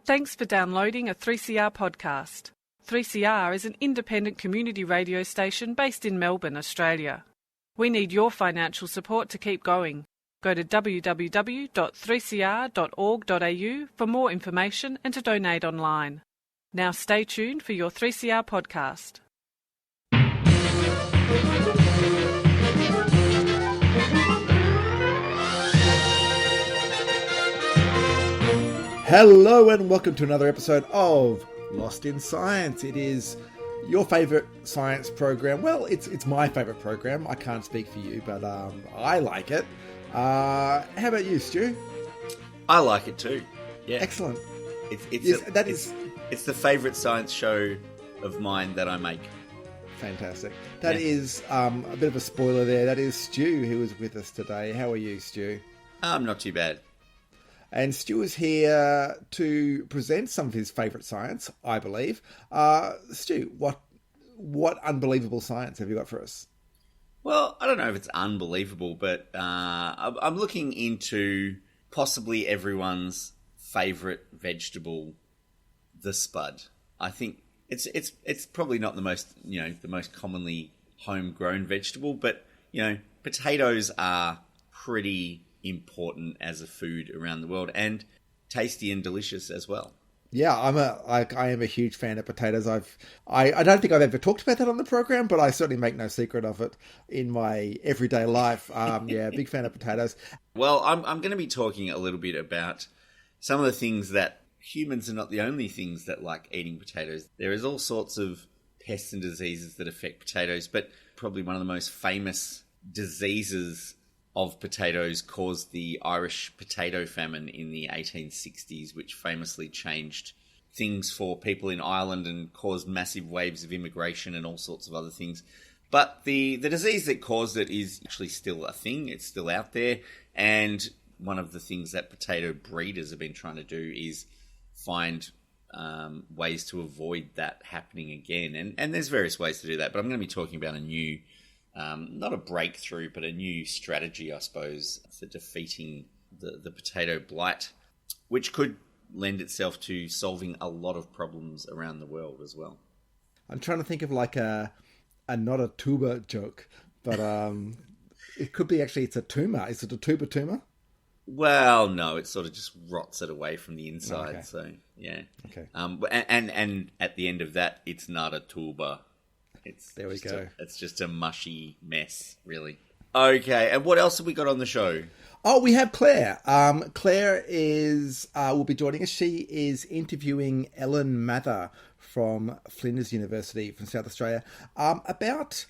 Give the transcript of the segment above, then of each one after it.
Thanks for downloading a 3CR podcast. 3CR is an independent community radio station based in Melbourne, Australia. We need your financial support to keep going. Go to www.3cr.org.au for more information and to donate online. Now stay tuned for your 3CR podcast. Hello and welcome to another episode of Lost in Science. It is your favourite science program. Well, it's my favourite program. I can't speak for you, but I like it. How about you, Stu? I like it too. Yeah, excellent. It's the favourite science show of mine that I make. Fantastic. That is a bit of a spoiler there. That is Stu who is with us today. How are you, Stu? I'm not too bad. And Stu is here to present some of his favourite science, I believe. Stu, what unbelievable science have you got for us? Well, I don't know if it's unbelievable, but I'm looking into possibly everyone's favourite vegetable, the spud. I think it's probably not the most commonly homegrown vegetable, but potatoes are pretty important as a food around the world and tasty and delicious as well. Yeah, I am a huge fan of potatoes. I don't think I've ever talked about that on the program, but I certainly make no secret of it in my everyday life. Big fan of potatoes. Well, I'm going to be talking a little bit about some of the things that humans are not the only things that like eating potatoes. There is all sorts of pests and diseases that affect potatoes, but probably one of the most famous diseases of potatoes caused the Irish potato famine in the 1860s, which famously changed things for people in Ireland and caused massive waves of immigration and all sorts of other things. But the disease that caused it is actually still a thing. It's still out there. And one of the things that potato breeders have been trying to do is find ways to avoid that happening again. And there's various ways to do that. But I'm going to be talking about a new not a breakthrough, but a new strategy, I suppose, for defeating the potato blight, which could lend itself to solving a lot of problems around the world as well. I'm trying to think of like a not a tuber joke, but it could be actually it's a tumor. Is it a tumor? Well, no, it sort of just rots it away from the inside. Okay. So yeah. Okay. And at the end of that, it's not a tuber. There we go. It's just a mushy mess, really. Okay, and what else have we got on the show? Oh, we have Claire. Claire will be joining us. She is interviewing Ellen Mather from Flinders University from South Australia about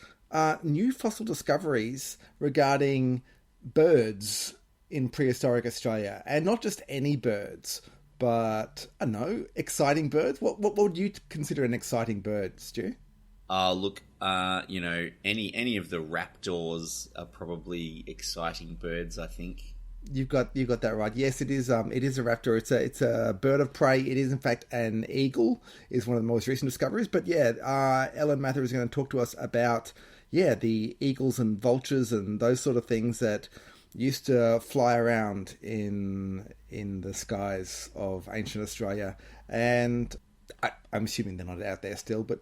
new fossil discoveries regarding birds in prehistoric Australia. And not just any birds, but, I don't know, exciting birds. What would you consider an exciting bird, Stu? Look, any of the raptors are probably exciting birds, I think. You've got that right. Yes, it is a raptor. It's a bird of prey. It is in fact an eagle, is one of the most recent discoveries. But yeah, Ellen Mather is going to talk to us about the eagles and vultures and those sort of things that used to fly around in the skies of ancient Australia. And I'm assuming they're not out there still, but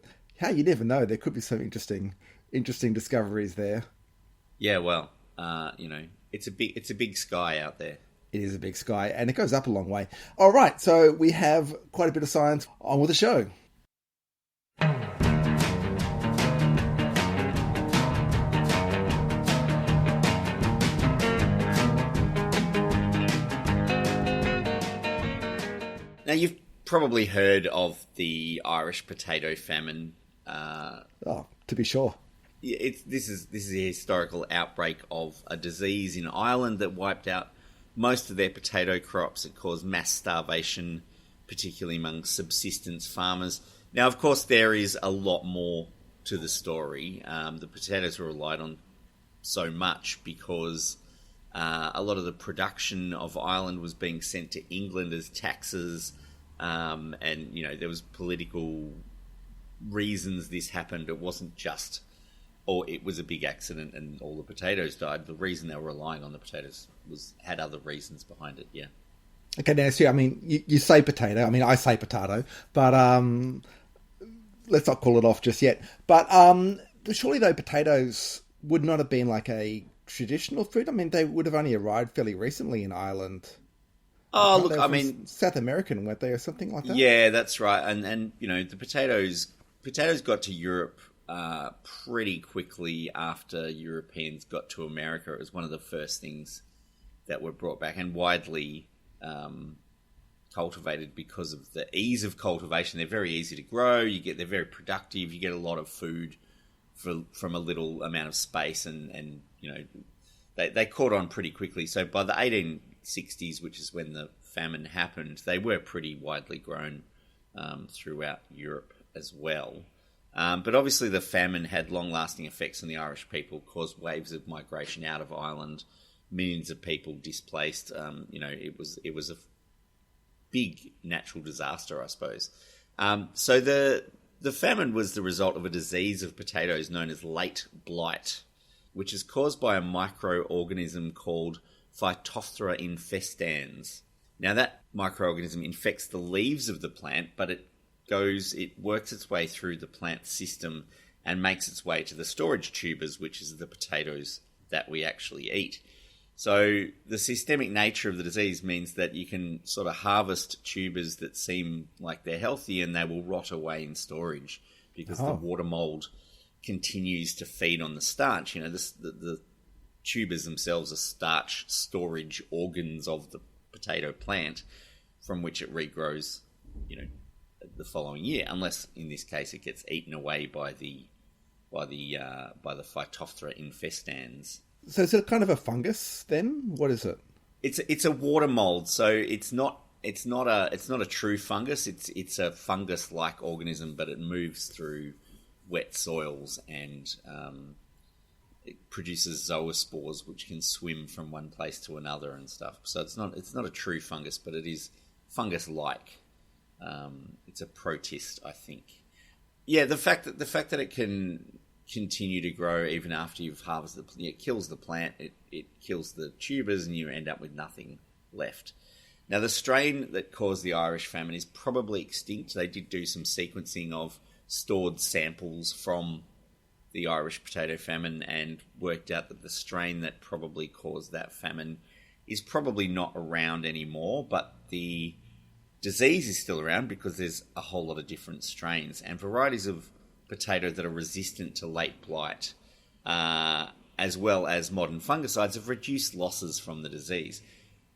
you never know. There could be some interesting discoveries there. Yeah, well, it's a big sky out there. It is a big sky, and it goes up a long way. All right, so we have quite a bit of science on with the show. Now, you've probably heard of the Irish potato famine. To be sure. This is a historical outbreak of a disease in Ireland that wiped out most of their potato crops. It caused mass starvation, particularly among subsistence farmers. Now, of course, there is a lot more to the story. The potatoes were relied on so much because a lot of the production of Ireland was being sent to England as taxes, and there was political reasons this happened. It wasn't just, it was a big accident and all the potatoes died. The reason they were relying on the potatoes had other reasons behind it. Yeah. Okay, now, see, I mean, you say potato. I mean, I say potato, but let's not call it off just yet. But surely, though, potatoes would not have been like a traditional food. I mean, they would have only arrived fairly recently in Ireland. Oh, Like, look, I mean, South American, weren't they, or something like that? yeah, that's right. And you know, the potatoes got to Europe pretty quickly after Europeans got to America. It was one of the first things that were brought back and widely cultivated because of the ease of cultivation. They're very easy to grow. They're very productive. You get a lot of food from a little amount of space, and you know, they caught on pretty quickly. So by the 1860s, which is when the famine happened, they were pretty widely grown throughout Europe as well. But obviously the famine had long-lasting effects on the Irish people, caused waves of migration out of Ireland, millions of people displaced. You know, it was a big natural disaster, I suppose. So the famine was the result of a disease of potatoes known as late blight, which is caused by a microorganism called Phytophthora infestans. Now that microorganism infects the leaves of the plant, but it works its way through the plant system and makes its way to the storage tubers, which is the potatoes that we actually eat. So the systemic nature of the disease means that you can sort of harvest tubers that seem like they're healthy and they will rot away in storage because the water mold continues to feed on the starch. You know, the tubers themselves are starch storage organs of the potato plant from which it regrows, you know, the following year, unless in this case it gets eaten away by the Phytophthora infestans. So is it kind of a fungus then? What is it? It's a water mold, so it's not a true fungus. It's a fungus-like organism, but it moves through wet soils and it produces zoospores, which can swim from one place to another and stuff. So it's not a true fungus, but it is fungus-like. It's a protist, I think. Yeah, the fact that it can continue to grow even after you've harvested it kills the plant, it kills the tubers, and you end up with nothing left. Now, the strain that caused the Irish famine is probably extinct. They did do some sequencing of stored samples from the Irish potato famine and worked out that the strain that probably caused that famine is probably not around anymore, but the disease is still around because there's a whole lot of different strains and varieties of potato that are resistant to late blight, as well as modern fungicides, have reduced losses from the disease.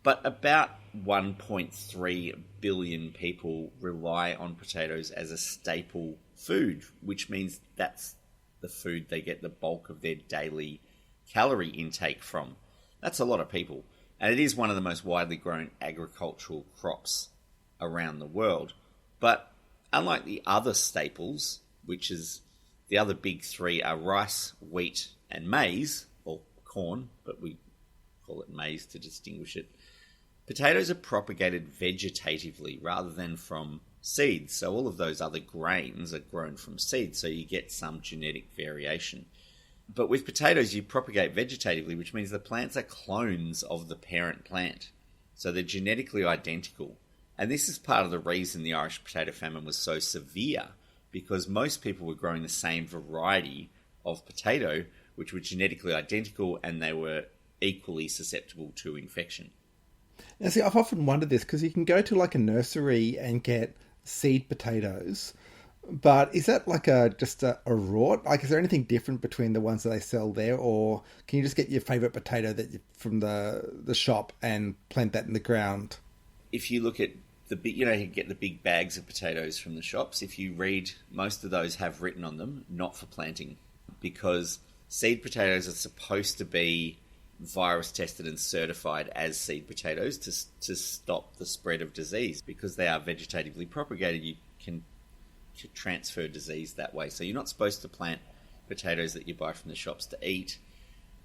But about 1.3 billion people rely on potatoes as a staple food, which means that's the food they get the bulk of their daily calorie intake from. That's a lot of people. And it is one of the most widely grown agricultural crops around the world. But unlike the other staples, which is the other big three are rice, wheat, and maize, or corn, but we call it maize to distinguish it. Potatoes are propagated vegetatively rather than from seeds. So all of those other grains are grown from seeds, so you get some genetic variation. But with potatoes, you propagate vegetatively, which means the plants are clones of the parent plant. So they're genetically identical. And this is part of the reason the Irish potato famine was so severe, because most people were growing the same variety of potato, which were genetically identical, and they were equally susceptible to infection. Now, see, I've often wondered this, because you can go to like a nursery and get seed potatoes, but is that like just a rort? Like, is there anything different between the ones that they sell there, or can you just get your favourite potato from the shop and plant that in the ground? If you look at you get the big bags of potatoes from the shops. If you read, most of those have written on them, not for planting, because seed potatoes are supposed to be virus tested and certified as seed potatoes to stop the spread of disease. Because they are vegetatively propagated, you can transfer disease that way. So you're not supposed to plant potatoes that you buy from the shops to eat.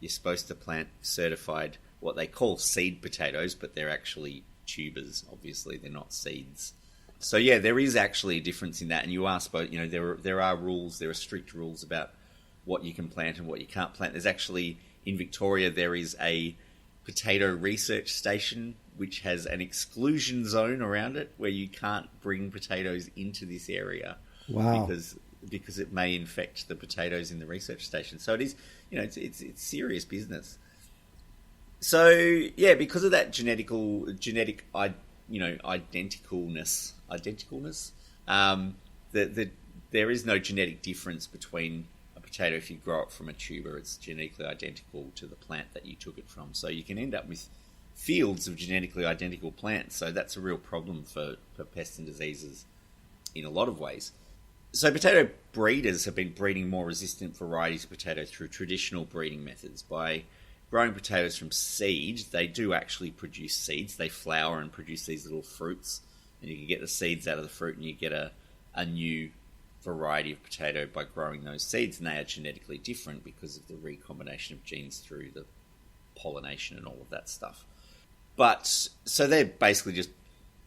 You're supposed to plant certified, what they call seed potatoes, but they're actually tubers. Obviously, they're not seeds. So yeah, there is actually a difference in that, and you are supposed, there are rules, there are strict rules about what you can plant and what you can't plant. There's actually, in Victoria, there is a potato research station which has an exclusion zone around it where you can't bring potatoes into this area. Wow. Because it may infect the potatoes in the research station. So it is, it's serious business. So yeah, because of that genetic identicalness, there is no genetic difference between a potato if you grow it from a tuber. It's genetically identical to the plant that you took it from. So you can end up with fields of genetically identical plants. So that's a real problem for pests and diseases in a lot of ways. So potato breeders have been breeding more resistant varieties of potato through traditional breeding methods. By growing potatoes from seed, they do actually produce seeds. They flower and produce these little fruits, and you can get the seeds out of the fruit and you get a new variety of potato by growing those seeds, and they are genetically different because of the recombination of genes through the pollination and all of that stuff. But so they're basically just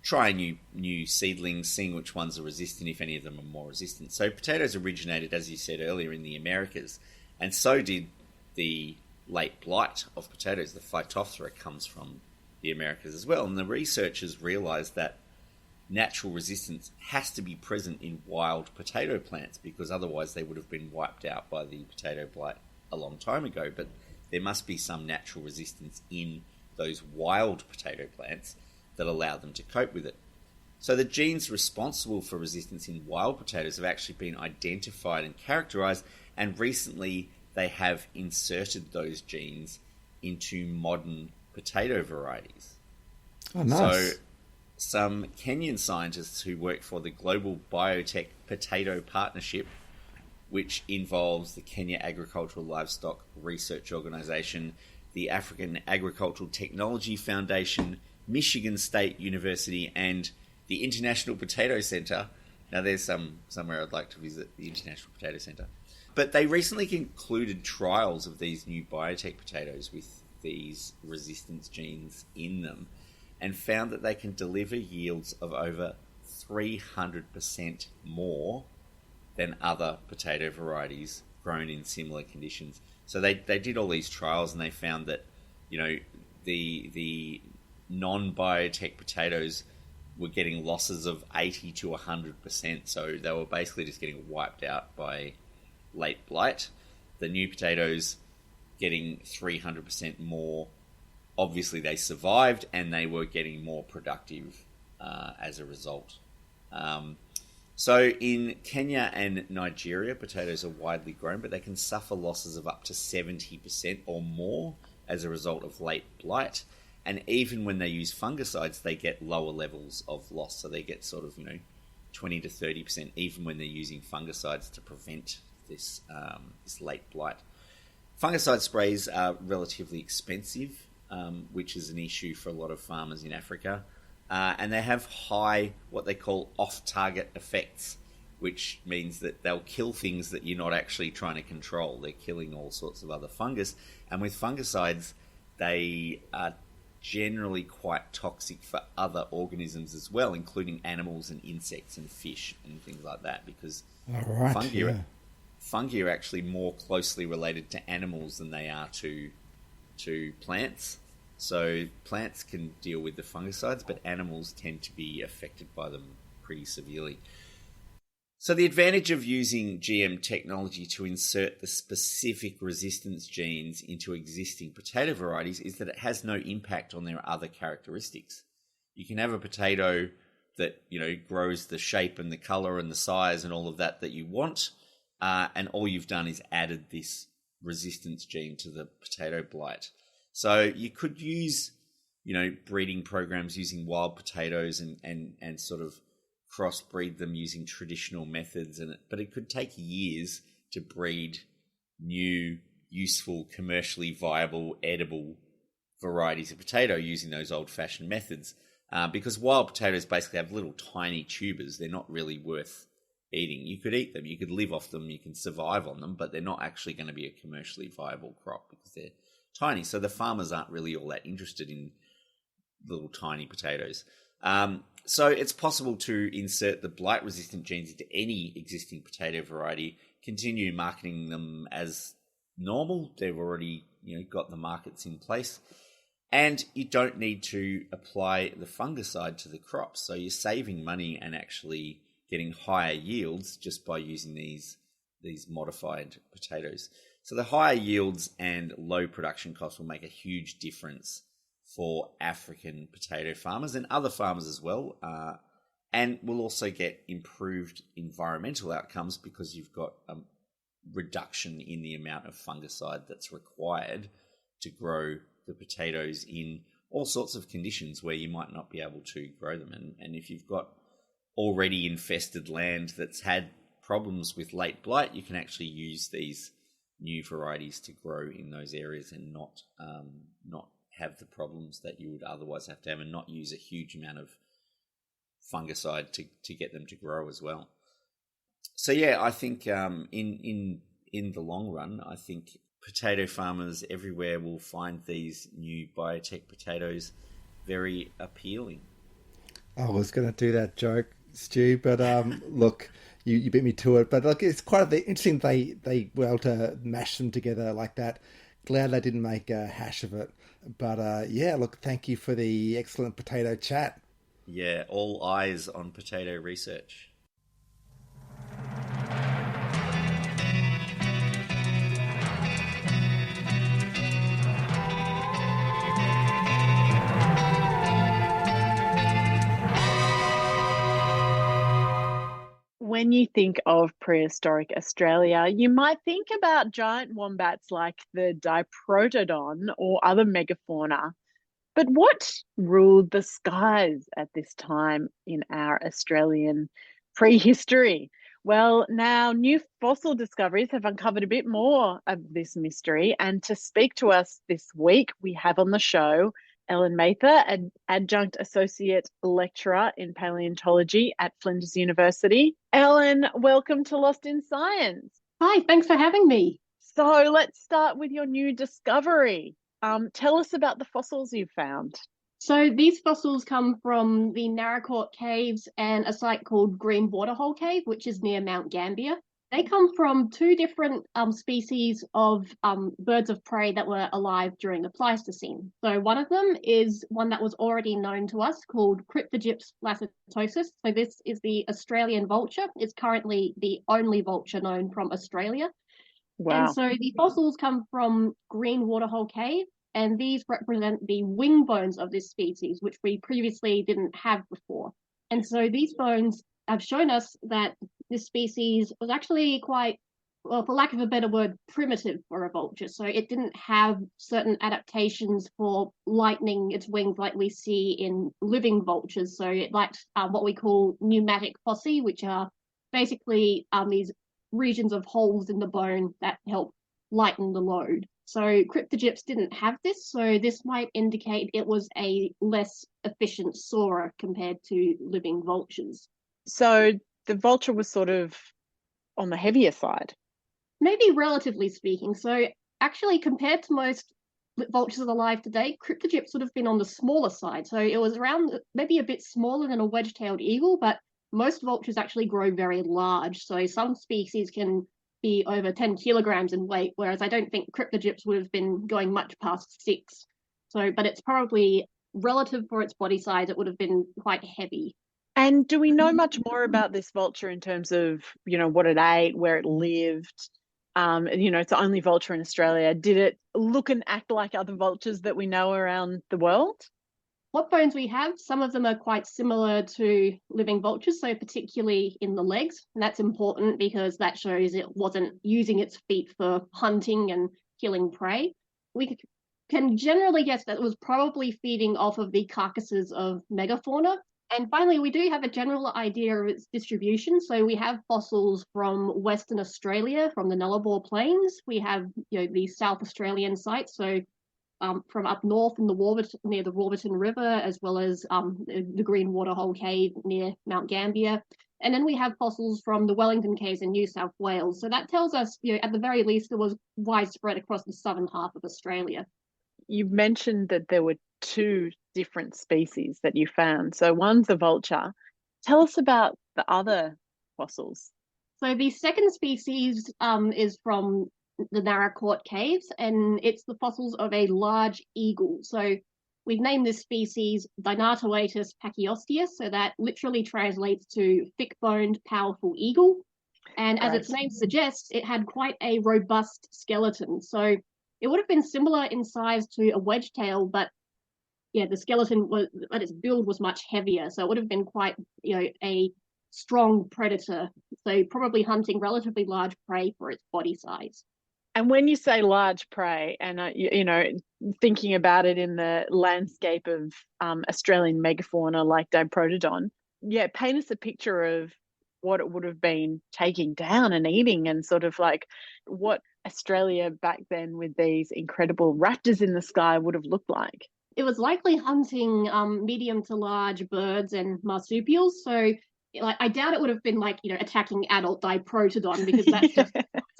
trying new seedlings, seeing which ones are resistant, if any of them are more resistant. So potatoes originated, as you said earlier, in the Americas, and so did the late blight of potatoes. The Phytophthora comes from the Americas as well, and the researchers realized that natural resistance has to be present in wild potato plants because otherwise they would have been wiped out by the potato blight a long time ago. But there must be some natural resistance in those wild potato plants that allow them to cope with it. So the genes responsible for resistance in wild potatoes have actually been identified and characterized, and recently they have inserted those genes into modern potato varieties. Oh, nice. So some Kenyan scientists who work for the Global Biotech Potato Partnership, which involves the Kenya Agricultural Livestock Research Organization, the African Agricultural Technology Foundation, Michigan State University, and the International Potato Center. Now, there's somewhere I'd like to visit, the International Potato Center. But they recently concluded trials of these new biotech potatoes with these resistance genes in them and found that they can deliver yields of over 300% more than other potato varieties grown in similar conditions. So they did all these trials and they found that, the non-biotech potatoes were getting losses of 80 to 100%. So they were basically just getting wiped out by late blight. The new potatoes getting 300% more. Obviously, they survived and they were getting more productive as a result. So in Kenya and Nigeria, potatoes are widely grown, but they can suffer losses of up to 70% or more as a result of late blight. And even when they use fungicides, they get lower levels of loss. So they get sort of, 20 to 30%, even when they're using fungicides to prevent this late blight. Fungicide sprays are relatively expensive, which is an issue for a lot of farmers in Africa. And they have high, what they call off-target effects, which means that they'll kill things that you're not actually trying to control. They're killing all sorts of other fungus. And with fungicides, they are generally quite toxic for other organisms as well, including animals and insects and fish and things like that, because fungi are actually more closely related to animals than they are to plants. So plants can deal with the fungicides, but animals tend to be affected by them pretty severely. So the advantage of using GM technology to insert the specific resistance genes into existing potato varieties is that it has no impact on their other characteristics. You can have a potato that, grows the shape and the color and the size and all of that you want, and all you've done is added this resistance gene to the potato blight. So you could use, breeding programs using wild potatoes and sort of crossbreed them using traditional methods, but it could take years to breed new, useful, commercially viable, edible varieties of potato using those old-fashioned methods. Because wild potatoes basically have little tiny tubers. They're not really worth eating. You could eat them, you could live off them, you can survive on them, but they're not actually going to be a commercially viable crop because they're tiny. So the farmers aren't really all that interested in little tiny potatoes. So it's possible to insert the blight-resistant genes into any existing potato variety, continue marketing them as normal. They've already, got the markets in place. And you don't need to apply the fungicide to the crops. So you're saving money and actually getting higher yields just by using these modified potatoes. So the higher yields and low production costs will make a huge difference for African potato farmers and other farmers as well. And we'll also get improved environmental outcomes because you've got a reduction in the amount of fungicide that's required to grow the potatoes in all sorts of conditions where you might not be able to grow them. And if you've got already infested land that's had problems with late blight, you can actually use these new varieties to grow in those areas and not have the problems that you would otherwise have to have, and not use a huge amount of fungicide to get them to grow as well. So yeah, I think in the long run, I think potato farmers everywhere will find these new biotech potatoes very appealing. I was going to do that joke, Stu, but look, you beat me to it. But look, it's quite interesting they were able to mash them together like that. Glad they didn't make a hash of it. But yeah, look, thank you for the excellent potato chat. Yeah, all eyes on potato research. When you think of prehistoric Australia, you might think about giant wombats like the Diprotodon or other megafauna. But what ruled the skies at this time in our Australian prehistory? Well, now new fossil discoveries have uncovered a bit more of this mystery. And to speak to us this week, we have on the show Ellen Mather, an adjunct associate lecturer in paleontology at Flinders University. Ellen, welcome to Lost in Science. Hi, thanks for having me. So let's start with your new discovery. Tell us about the fossils you've found. So these fossils come from the Naracoorte Caves and a site called Green Waterhole Cave, which is near Mount Gambier. They come from two different species of birds of prey that were alive during the Pleistocene. So one of them is one that was already known to us called Cryptogyps lacertosus. So this is the Australian vulture. It's currently the only vulture known from Australia. Wow. And so the fossils come from Green Waterhole Cave, and these represent the wing bones of this species, which we previously didn't have before. And so these bones have shown us that this species was actually quite, well, for lack of a better word, primitive for a vulture. So it didn't have certain adaptations for lightening its wings like we see in living vultures. So it lacked what we call pneumatic fossae, which are basically these regions of holes in the bone that help lighten the load. So Cryptogyps didn't have this, so this might indicate it was a less efficient soarer compared to living vultures. So the vulture was sort of on the heavier side. Maybe relatively speaking. So actually, compared to most vultures alive today, Cryptogyps would have been on the smaller side. So it was around maybe a bit smaller than a wedge-tailed eagle, but most vultures actually grow very large. So some species can be over 10 kilograms in weight, whereas I don't think Cryptogyps would have been going much past 6. So, but it's probably relative for its body size, it would have been quite heavy. And do we know much more about this vulture in terms of, what it ate, where it lived? It's the only vulture in Australia. Did it look and act like other vultures that we know around the world? What bones we have, some of them are quite similar to living vultures, so particularly in the legs. And that's important because that shows it wasn't using its feet for hunting and killing prey. We can generally guess that it was probably feeding off of the carcasses of megafauna. And finally, we do have a general idea of its distribution. So we have fossils from Western Australia, from the Nullarbor Plains. We have the South Australian sites, so from up north in the near the Warburton River, as well as the Green Waterhole Cave near Mount Gambier. And then we have fossils from the Wellington Caves in New South Wales. So that tells us, at the very least, it was widespread across the southern half of Australia. You've mentioned that there were two different species that you found. So one's a vulture. Tell us about the other fossils. So the second species is from the Naracoorte Caves, and it's the fossils of a large eagle. So we've named this species Dynatoatus pachyostes, so that literally translates to thick-boned, powerful eagle. And as its name suggests, it had quite a robust skeleton. So it would have been similar in size to a wedgetail, but yeah, the skeleton was, but its build was much heavier. So it would have been quite, a strong predator. So probably hunting relatively large prey for its body size. And when you say large prey, and thinking about it in the landscape of Australian megafauna like Diprotodon, paint us a picture of what it would have been taking down and eating, and sort of like what Australia back then with these incredible raptors in the sky would have looked like. It was likely hunting medium to large birds and marsupials. So I doubt it would have been attacking adult Diprotodon, because that's just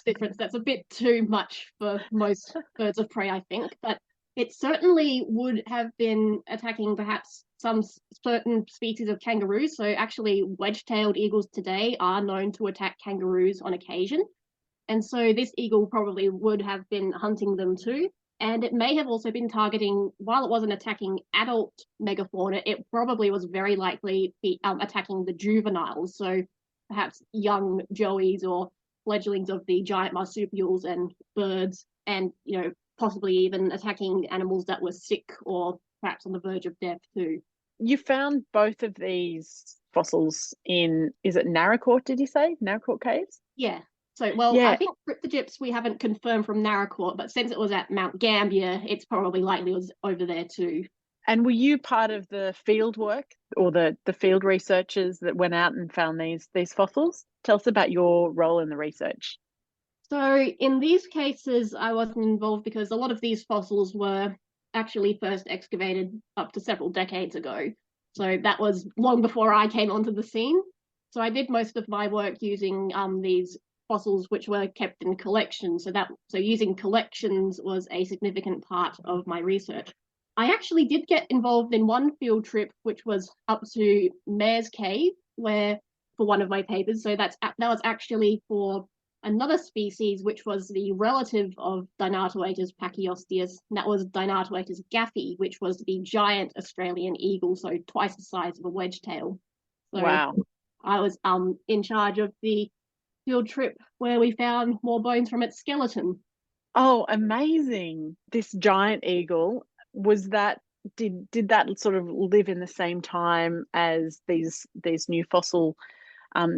difference. That's a bit too much for most birds of prey, I think. But it certainly would have been attacking perhaps some certain species of kangaroos. So actually, wedge-tailed eagles today are known to attack kangaroos on occasion. And so this eagle probably would have been hunting them too. And it may have also been targeting, while it wasn't attacking adult megafauna, it probably was very likely be attacking the juveniles. So perhaps young joeys or fledglings of the giant marsupials and birds, and possibly even attacking animals that were sick or perhaps on the verge of death too. You found both of these fossils in, is it Naracoorte, did you say? Naracoorte Caves? Yeah. So, I think Cryptogyps we haven't confirmed from Naracoorte, but since it was at Mount Gambier, it's probably likely it was over there too. And were you part of the field work or the field researchers that went out and found these fossils? Tell us about your role in the research. So in these cases, I wasn't involved because a lot of these fossils were actually first excavated up to several decades ago. So that was long before I came onto the scene. So I did most of my work using these fossils which were kept in collections. So using collections was a significant part of my research. I actually did get involved in one field trip, which was up to Mare's Cave, for one of my papers. So that was actually for another species, which was the relative of Dynatoatus pachyostes, and that was Dynatoatus gaffy, which was the giant Australian eagle, so twice the size of a wedgetail. So wow. I was in charge of the field trip where we found more bones from its skeleton. Oh, amazing. This giant eagle, did that sort of live in the same time as these new fossil,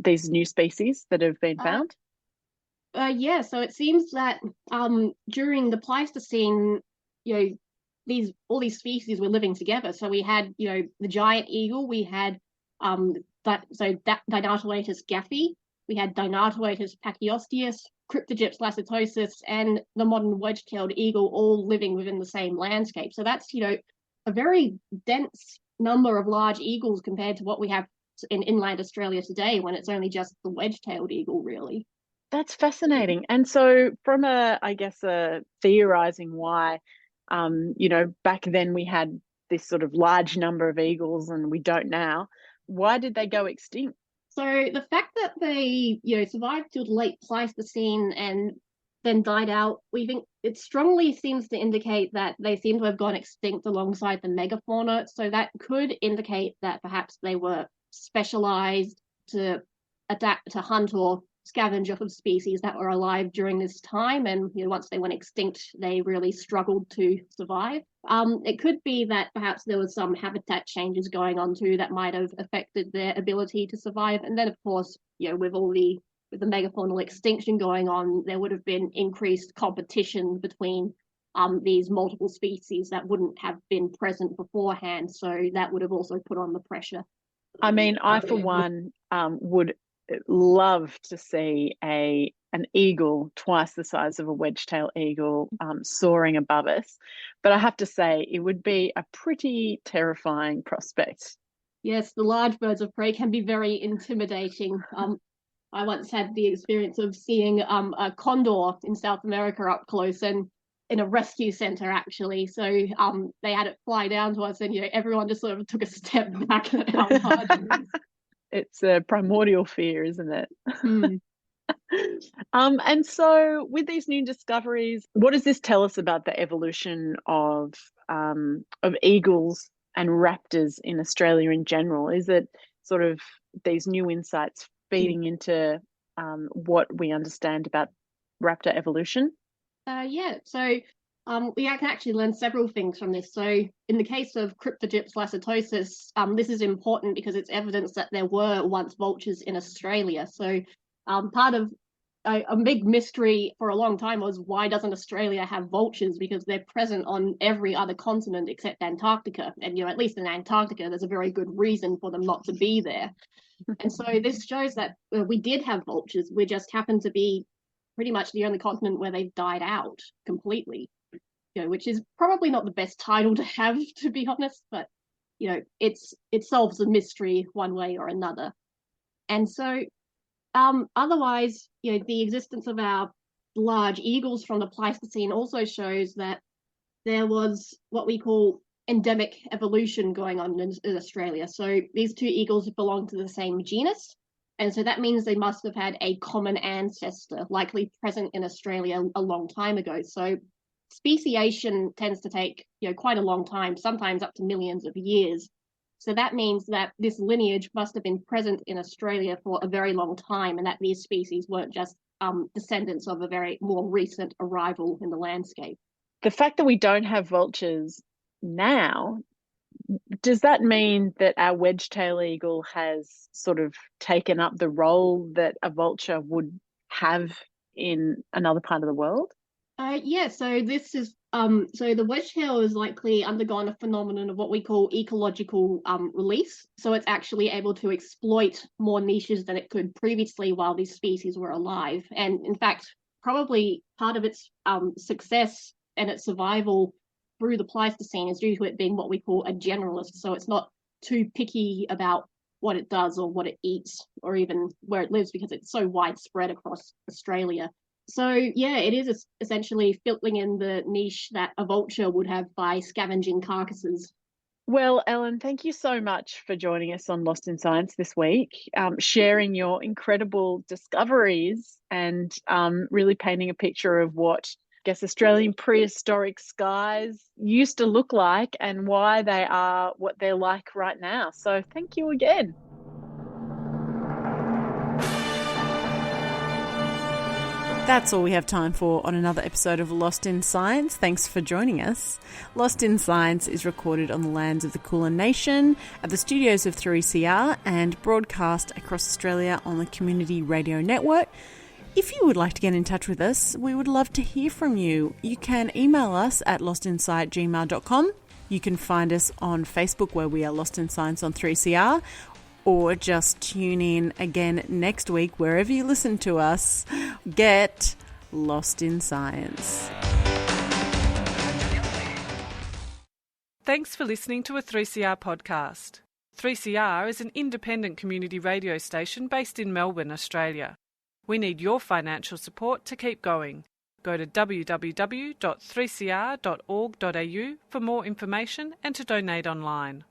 these new species that have been found? Yeah, so it seems that during the Pleistocene, all these species were living together. So we had, the giant eagle, we had Dynatoatus gaffy, we had Dynatoatus pachyostes, Cryptogyps lacertosus, and the modern wedge-tailed eagle all living within the same landscape. So that's, a very dense number of large eagles compared to what we have in inland Australia today, when it's only just the wedge-tailed eagle, really. That's fascinating. And so from a theorizing why, back then we had this sort of large number of eagles and we don't now, why did they go extinct? So the fact that they, survived till the late Pleistocene and then died out, we think it strongly seems to indicate that they seem to have gone extinct alongside the megafauna. So that could indicate that perhaps they were specialized to adapt to hunt or scavenge off of species that were alive during this time, and once they went extinct, they really struggled to survive. It could be that perhaps there was some habitat changes going on too that might have affected their ability to survive. And then, of course, with the megafaunal extinction going on, there would have been increased competition between these multiple species that wouldn't have been present beforehand. So that would have also put on the pressure. I mean, I for one would love to see an eagle twice the size of a wedge-tail eagle soaring above us, but I have to say it would be a pretty terrifying prospect. Yes, the large birds of prey can be very intimidating. I once had the experience of seeing a condor in South America up close, and in a rescue center actually. So they had it fly down to us, and everyone just sort of took a step back at how large it is. It's a primordial fear, isn't it? Mm. And so with these new discoveries, what does this tell us about the evolution of eagles and raptors in Australia in general? Is it sort of these new insights feeding into what we understand about raptor evolution? We can actually learn several things from this. So in the case of Cryptogyps lacertosus, this is important because it's evidence that there were once vultures in Australia. So part of a big mystery for a long time was, why doesn't Australia have vultures? Because they're present on every other continent except Antarctica. And, at least in Antarctica, there's a very good reason for them not to be there. And so this shows that we did have vultures. We just happen to be pretty much the only continent where they've died out completely, which is probably not the best title to have, to be honest, but, it solves the mystery one way or another. And so otherwise, the existence of our large eagles from the Pleistocene also shows that there was what we call endemic evolution going on in Australia. So these two eagles belong to the same genus. And so that means they must have had a common ancestor, likely present in Australia a long time ago. So speciation tends to take, quite a long time, sometimes up to millions of years. So that means that this lineage must have been present in Australia for a very long time, and that these species weren't just descendants of a very more recent arrival in the landscape. The fact that we don't have vultures now, does that mean that our wedge-tail eagle has sort of taken up the role that a vulture would have in another part of the world? So this is so the wedge-tail has likely undergone a phenomenon of what we call ecological release. So it's actually able to exploit more niches than it could previously while these species were alive. And in fact, probably part of its success and its survival through the Pleistocene is due to it being what we call a generalist. So it's not too picky about what it does or what it eats or even where it lives, because it's so widespread across Australia. So it is essentially filling in the niche that a vulture would have by scavenging carcasses. Well, Ellen, thank you so much for joining us on Lost in Science this week, sharing your incredible discoveries and really painting a picture of what, I guess, Australian prehistoric skies used to look like and why they are what they're like right now. So thank you again. That's all we have time for on another episode of Lost in Science. Thanks for joining us. Lost in Science is recorded on the lands of the Kulin Nation at the studios of 3CR and broadcast across Australia on the Community Radio Network. If you would like to get in touch with us, we would love to hear from you. You can email us at lostinsight@gmail.com. You can find us on Facebook, where we are Lost in Science on 3CR, or just tune in again next week wherever you listen to us. Get lost in science. Thanks for listening to a 3CR podcast. 3CR is an independent community radio station based in Melbourne, Australia. We need your financial support to keep going. Go to www.3cr.org.au for more information and to donate online.